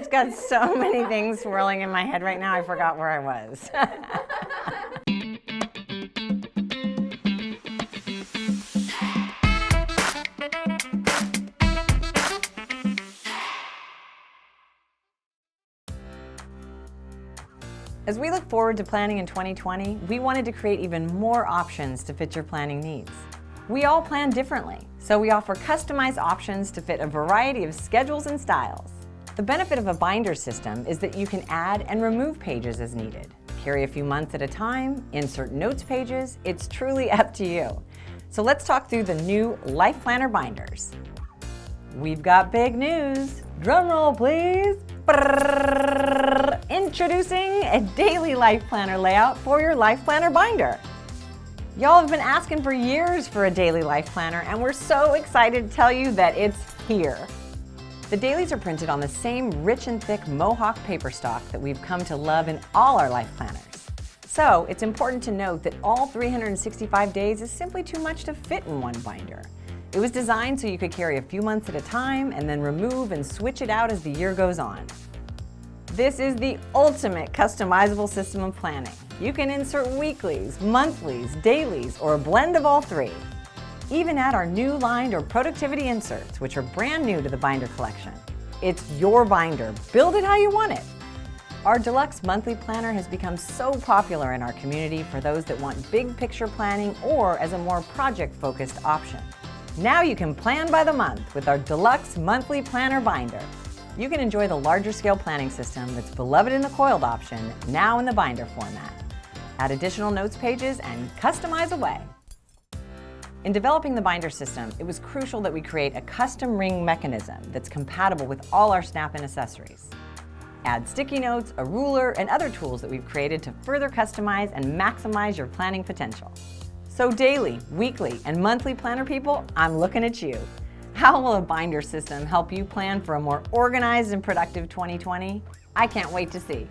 I've got so many things swirling in my head right now, I forgot where I was. As we look forward to planning in 2020, we wanted to create even more options to fit your planning needs. We all plan differently, so we offer customized options to fit a variety of schedules and styles. The benefit of a binder system is that you can add and remove pages as needed. Carry a few months at a time, insert notes pages, it's truly up to you. So let's talk through the new Life Planner binders. We've got big news. Drum roll, please. Introducing a daily Life Planner layout for your Life Planner binder. Y'all have been asking for years for a daily Life Planner, and we're so excited to tell you that it's here. The dailies are printed on the same rich and thick Mohawk paper stock that we've come to love in all our Life Planners. So it's important to note that all 365 days is simply too much to fit in one binder. It was designed so you could carry a few months at a time and then remove and switch it out as the year goes on. This is the ultimate customizable system of planning. You can insert weeklies, monthlies, dailies, or a blend of all three. Even add our new lined or productivity inserts, which are brand new to the binder collection. It's your binder. Build it how you want it. Our deluxe monthly planner has become so popular in our community for those that want big picture planning or as a more project-focused option. Now you can plan by the month with our deluxe monthly planner binder. You can enjoy the larger scale planning system that's beloved in the coiled option, now in the binder format. Add additional notes pages and customize away. In developing the binder system, it was crucial that we create a custom ring mechanism that's compatible with all our snap-in accessories. Add sticky notes, a ruler, and other tools that we've created to further customize and maximize your planning potential. So daily, weekly, and monthly planner people, I'm looking at you. How will a binder system help you plan for a more organized and productive 2020? I can't wait to see.